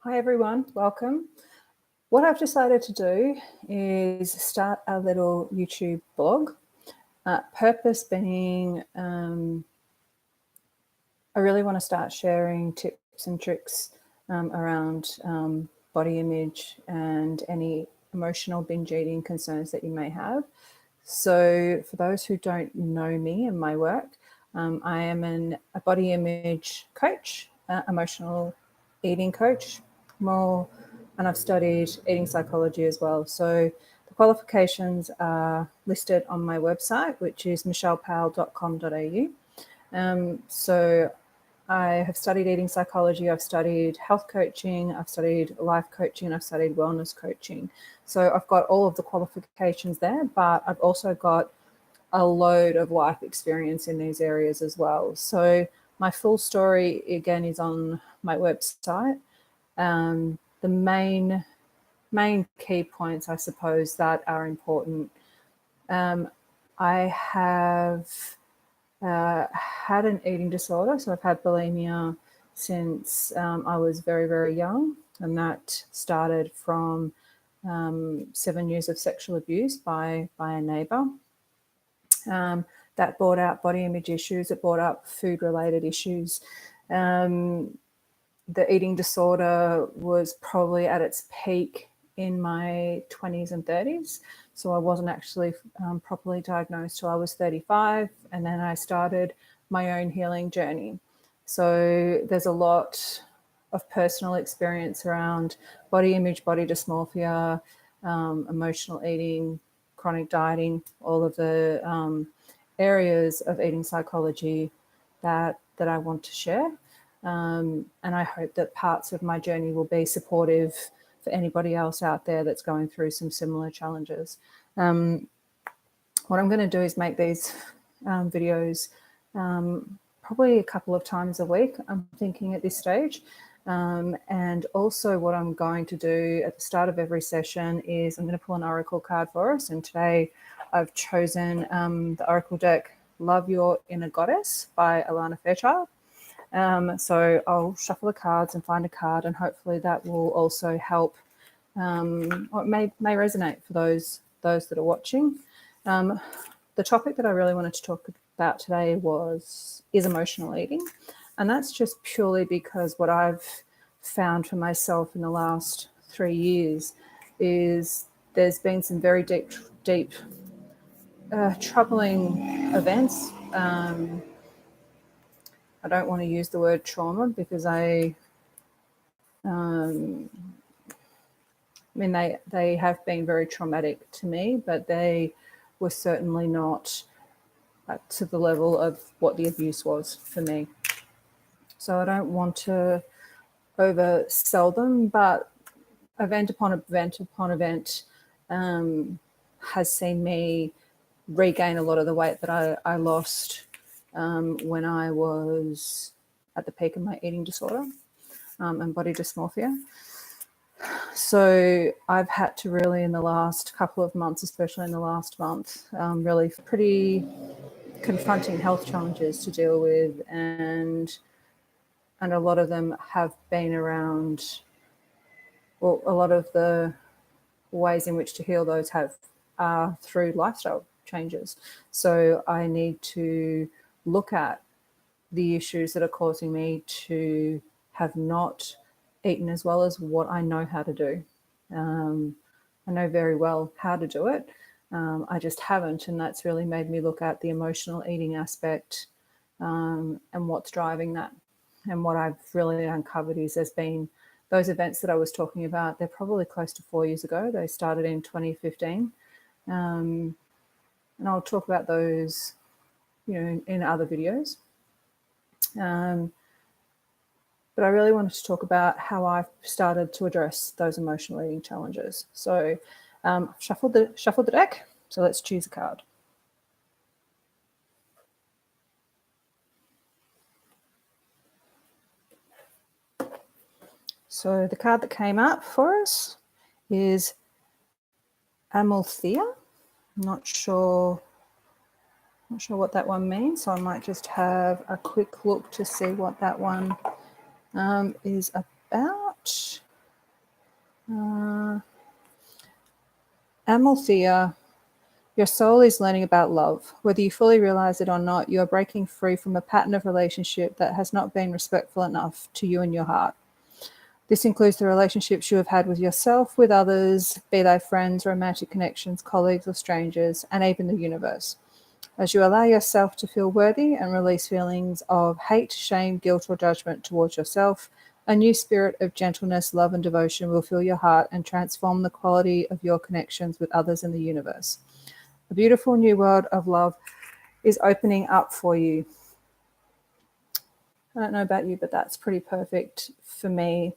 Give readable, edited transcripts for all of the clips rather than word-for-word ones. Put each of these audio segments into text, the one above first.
Hi everyone, welcome. What I've decided to do is start a little YouTube blog. Purpose being, I really want to start sharing tips and tricks around body image and any emotional binge eating concerns that you may have. So for those who don't know me and my work, I am a body image coach, emotional eating coach, and I've studied eating psychology as well. So the qualifications are listed on my website, which is michellepowell.com.au. So I have studied eating psychology, I've studied health coaching, I've studied life coaching, I've studied wellness coaching. So I've got all of the qualifications there, but I've also got a load of life experience in these areas as well. So my full story, again, is on my website. The main key points, I suppose, that are important. I have had an eating disorder, so I've had bulimia since I was very, very young, and that started from 7 years of sexual abuse by a neighbour. That brought out body image issues, it brought up food-related issues. The eating disorder was probably at its peak in my 20s and 30s. So I wasn't actually properly diagnosed till I was 35. And then I started my own healing journey. So there's a lot of personal experience around body image, body dysmorphia, emotional eating, chronic dieting, all of the areas of eating psychology that I want to share. And I hope that parts of my journey will be supportive for anybody else out there that's going through some similar challenges. What I'm going to do is make these videos probably a couple of times a week, I'm thinking at this stage. And also what I'm going to do at the start of every session is I'm going to pull an oracle card for us. And today I've chosen the oracle deck, Love Your Inner Goddess by Alana Fairchild. So I'll shuffle the cards and find a card, and hopefully that will also help, or it may resonate for those that are watching. The topic that I really wanted to talk about today is emotional eating, and that's just purely because what I've found for myself in the last 3 years is there's been some very deep, troubling events. I don't want to use the word trauma because they have been very traumatic to me, but they were certainly not to the level of what the abuse was for me. So I don't want to oversell them, but event upon event upon event has seen me regain a lot of the weight that I lost when I was at the peak of my eating disorder and body dysmorphia. So I've had to really, in the last couple of months, especially in the last month, really pretty confronting health challenges to deal with, and a lot of them have been around, well, a lot of the ways in which to heal those are through lifestyle changes. So I need to look at the issues that are causing me to have not eaten as well as what I know how to do. I know very well how to do it. I just haven't, and that's really made me look at the emotional eating aspect and what's driving that. And what I've really uncovered is there's been those events that I was talking about, they're probably close to 4 years ago. They started in 2015. And I'll talk about those, in other videos. But I really wanted to talk about how I've started to address those emotional eating challenges. So shuffled the deck. So let's choose a card. So the card that came up for us is Amalthea. I'm not sure what that one means, so I might just have a quick look to see what that one is about. Amalthea, your soul is learning about love. Whether you fully realize it or not, you are breaking free from a pattern of relationship that has not been respectful enough to you and your heart. This includes the relationships you have had with yourself, with others, be they friends, romantic connections, colleagues, or strangers, and even the universe. As you allow yourself to feel worthy and release feelings of hate, shame, guilt, or judgment towards yourself, a new spirit of gentleness, love, and devotion will fill your heart and transform the quality of your connections with others in the universe. A beautiful new world of love is opening up for you. I don't know about you, but that's pretty perfect for me,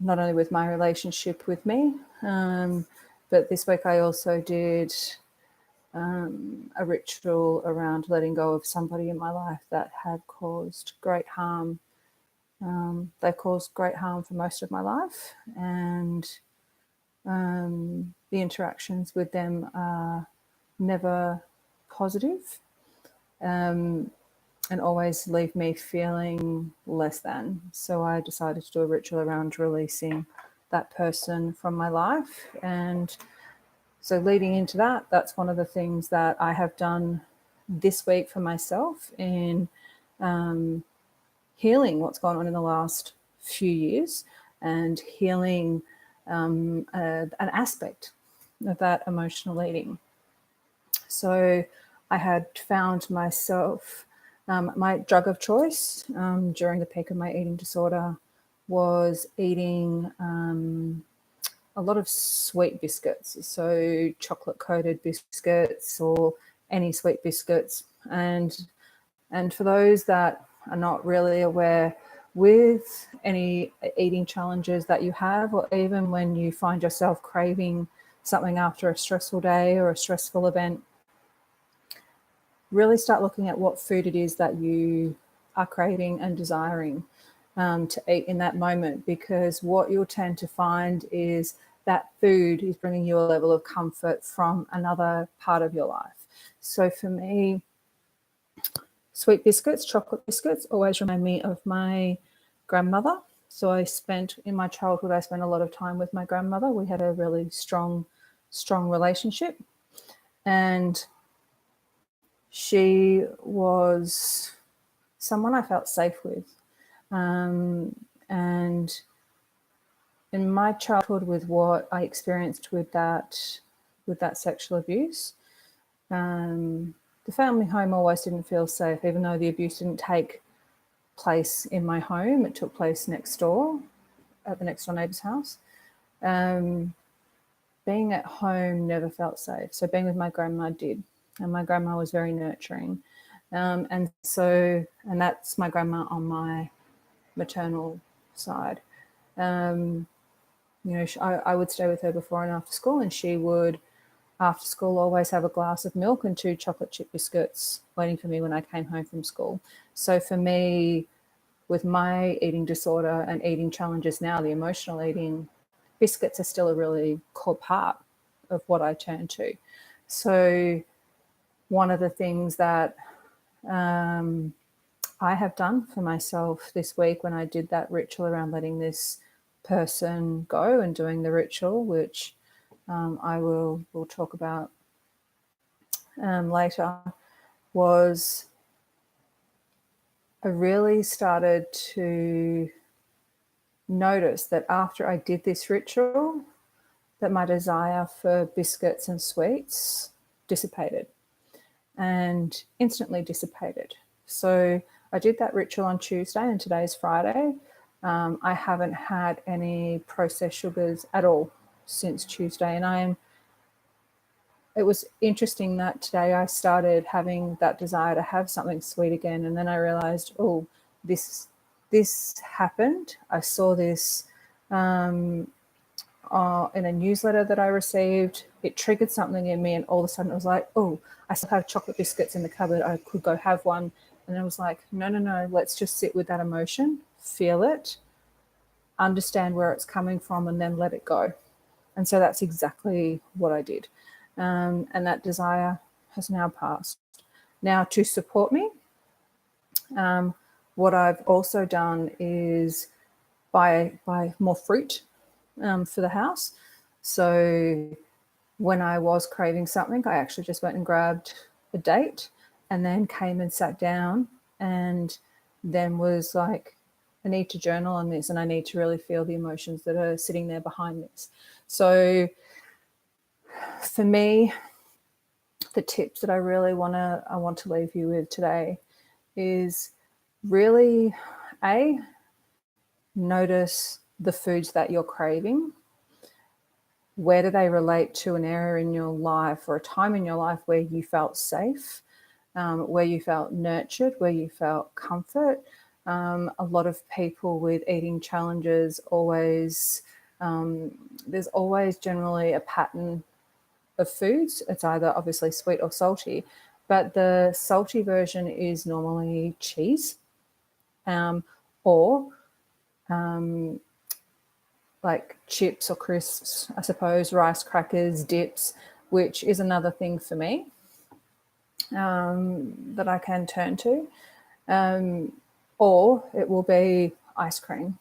not only with my relationship with me, but this week I also did a ritual around letting go of somebody in my life that had caused great harm. They caused great harm for most of my life, and the interactions with them are never positive, and always leave me feeling less than. So I decided to do a ritual around releasing that person from my life. And so leading into that, that's one of the things that I have done this week for myself in healing what's gone on in the last few years and healing an aspect of that emotional eating. So I had found myself, my drug of choice during the peak of my eating disorder was eating a lot of sweet biscuits, so chocolate coated biscuits or any sweet biscuits. And for those that are not really aware, with any eating challenges that you have, or even when you find yourself craving something after a stressful day or a stressful event, really start looking at what food it is that you are craving and desiring to eat in that moment, because what you'll tend to find is that food is bringing you a level of comfort from another part of your life. So for me, sweet biscuits, chocolate biscuits always remind me of my grandmother. So in my childhood, I spent a lot of time with my grandmother. We had a really strong relationship. And she was someone I felt safe with. And in my childhood, with what I experienced with that sexual abuse, the family home always didn't feel safe, even though the abuse didn't take place in my home. It took place next door at the next door neighbour's house. Being at home never felt safe. So being with my grandma did. And my grandma was very nurturing. And that's my grandma on my maternal side. I would stay with her before and after school, and she would, after school, always have a glass of milk and 2 chocolate chip biscuits waiting for me when I came home from school. So for me, with my eating disorder and eating challenges now, the emotional eating, biscuits are still a really core part of what I turn to. So one of the things that I have done for myself this week when I did that ritual around letting this person go and doing the ritual, which we'll talk about later, was I really started to notice that after I did this ritual, that my desire for biscuits and sweets dissipated, and instantly dissipated. So I did that ritual on Tuesday, and today's Friday. I haven't had any processed sugars at all since Tuesday, and it was interesting that today I started having that desire to have something sweet again, and then I realized, oh, this happened. I saw this in a newsletter that I received. It triggered something in me, and all of a sudden it was like, oh, I still have chocolate biscuits in the cupboard. I could go have one. And I was like, no, let's just sit with that emotion, feel it, understand where it's coming from, and then let it go. And so that's exactly what I did. And that desire has now passed. Now, to support me, what I've also done is buy more fruit for the house. So when I was craving something, I actually just went and grabbed a date and then came and sat down and then was like, I need to journal on this and I need to really feel the emotions that are sitting there behind this. So for me, the tips that I want to leave you with today is really notice the foods that you're craving. Where do they relate to an area in your life or a time in your life where you felt safe, where you felt nurtured, where you felt comfort? A lot of people with eating challenges always, there's always generally a pattern of foods. It's either obviously sweet or salty, but the salty version is normally cheese, or like chips or crisps, I suppose, rice crackers, dips, which is another thing for me that I can turn to. Or it will be ice cream,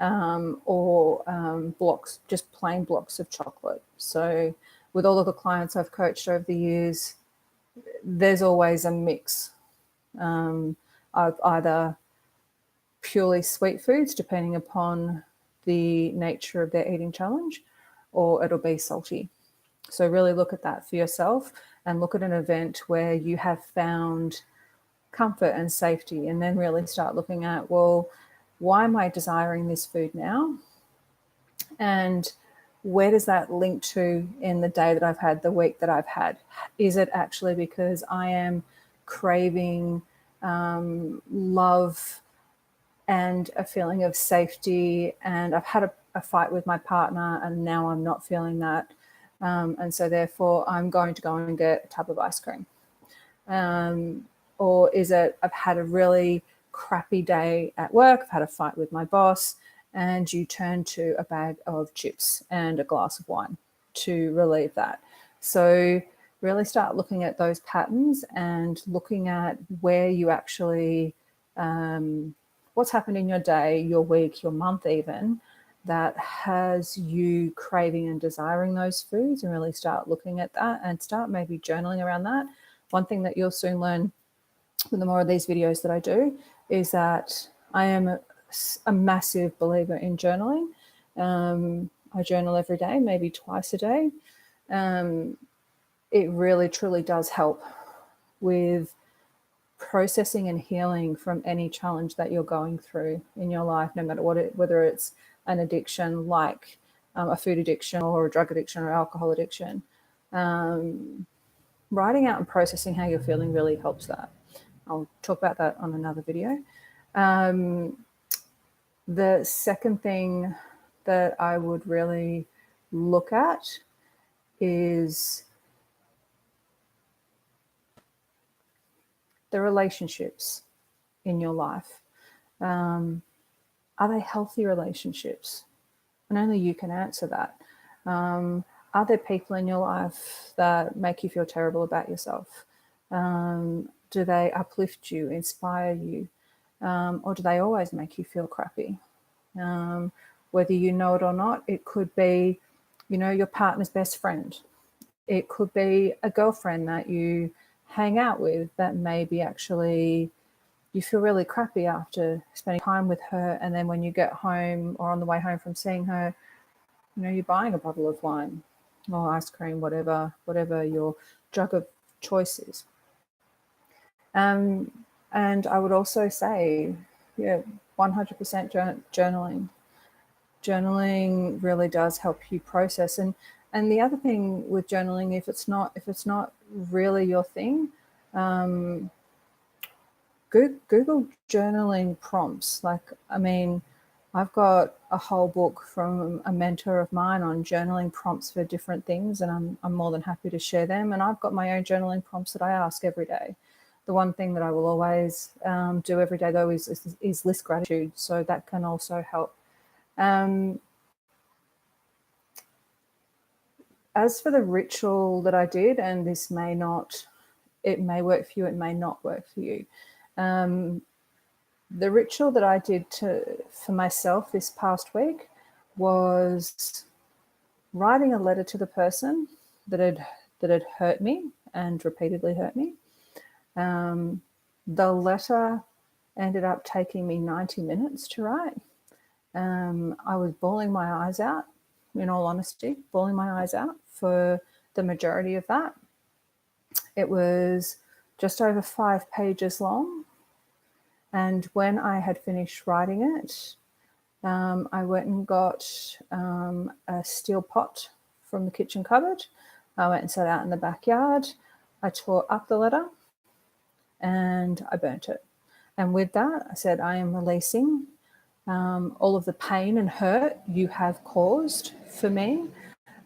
or blocks, just plain blocks of chocolate. So with all of the clients I've coached over the years, there's always a mix of either purely sweet foods, depending upon the nature of their eating challenge, or it'll be salty. So really look at that for yourself and look at an event where you have found comfort and safety, and then really start looking at, well, why am I desiring this food now? And where does that link to in the day that I've had, the week that I've had? Is it actually because I am craving love and a feeling of safety, and I've had a fight with my partner and now I'm not feeling that, and so therefore I'm going to go and get a tub of ice cream? Or is it I've had a really crappy day at work, I've had a fight with my boss, and you turn to a bag of chips and a glass of wine to relieve that? So really start looking at those patterns and looking at where you actually what's happened in your day, your week, your month even, that has you craving and desiring those foods, and really start looking at that and start maybe journaling around that. One thing that you'll soon learn with the more of these videos that I do is that I am a massive believer in journaling. I journal every day, maybe twice a day. It really, truly does help with processing and healing from any challenge that you're going through in your life, no matter whether it's an addiction like a food addiction or a drug addiction or alcohol addiction. Writing out and processing how you're feeling really helps that. I'll talk about that on another video. The second thing that I would really look at is the relationships in your life. Are they healthy relationships? And only you can answer that. Are there people in your life that make you feel terrible about yourself? Do they uplift you, inspire you? Or do they always make you feel crappy? Whether you know it or not, it could be, your partner's best friend. It could be a girlfriend that you hang out with that maybe actually you feel really crappy after spending time with her, and then when you get home or on the way home from seeing her, you're buying a bottle of wine or ice cream, whatever your drug of choice is. And I would also say, 100% journaling. Journaling really does help you process. And the other thing with journaling, if it's not really your thing, Google journaling prompts. I've got a whole book from a mentor of mine on journaling prompts for different things, and I'm more than happy to share them. And I've got my own journaling prompts that I ask every day. The one thing that I will always do every day, though, is list gratitude. So that can also help. As for the ritual that I did, and it may work for you, it may not work for you. The ritual that I did for myself this past week was writing a letter to the person that had hurt me and repeatedly hurt me. The letter ended up taking me 90 minutes to write. I was bawling my eyes out, in all honesty, bawling my eyes out for the majority of that. It was just over 5 pages long. And when I had finished writing it, I went and got a steel pot from the kitchen cupboard. I went and sat out in the backyard. I tore up the letter and I burnt it. And with that, I said, I am releasing all of the pain and hurt you have caused for me.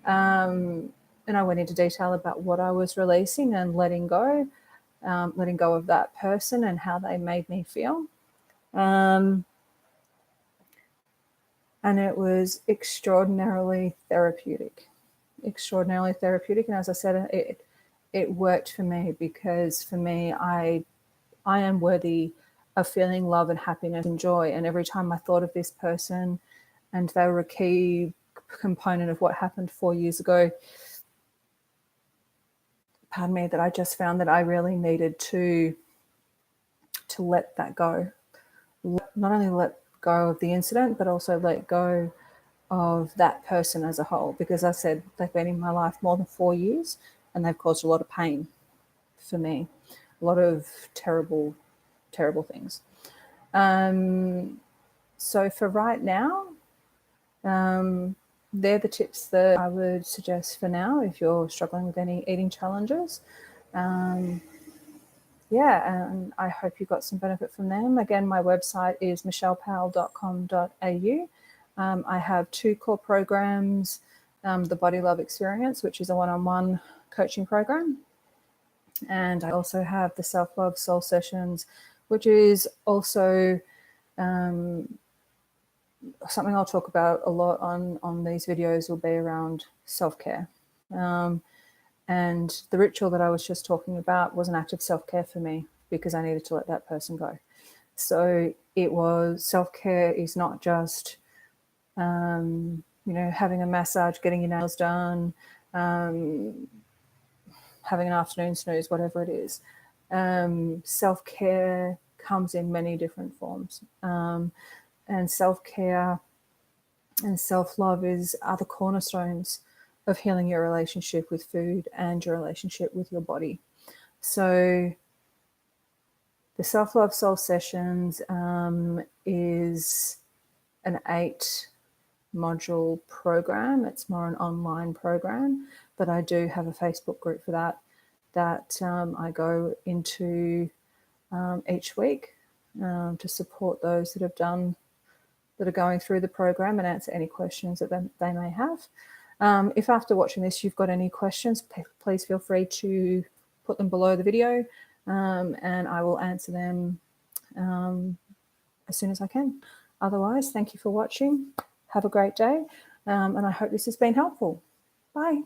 And I went into detail about what I was releasing and letting go of that person and how they made me feel. And it was extraordinarily therapeutic. And as I said, it worked for me, because for me, I am worthy of feeling love and happiness and joy. And every time I thought of this person, and they were a key component of what happened 4 years ago, that I just found that I really needed to let that go. Not only let go of the incident, but also let go of that person as a whole, because I said they've been in my life more than 4 years and they've caused a lot of pain for me, a lot of terrible things. So for right now, they're the tips that I would suggest for now if you're struggling with any eating challenges. And I hope you got some benefit from them. Again, my website is michellepowell.com.au. I have 2 core programs, the Body Love Experience, which is a one-on-one coaching program. And I also have the Self-Love Soul Sessions, which is also something I'll talk about a lot on these videos, will be around self-care. And the ritual that I was just talking about was an act of self-care for me, because I needed to let that person go. So it was, self-care is not just, having a massage, getting your nails done, having an afternoon snooze, whatever it is. Self-care comes in many different forms. And self-care and self-love are the cornerstones of healing your relationship with food and your relationship with your body. So the Self-Love Soul Sessions is an 8-module program. It's more an online program, but I do have a Facebook group for that I go into each week to support those that are going through the program and answer any questions that they may have. If after watching this you've got any questions, please feel free to put them below the video, and I will answer them as soon as I can. Otherwise, thank you for watching. Have a great day, and I hope this has been helpful. Bye.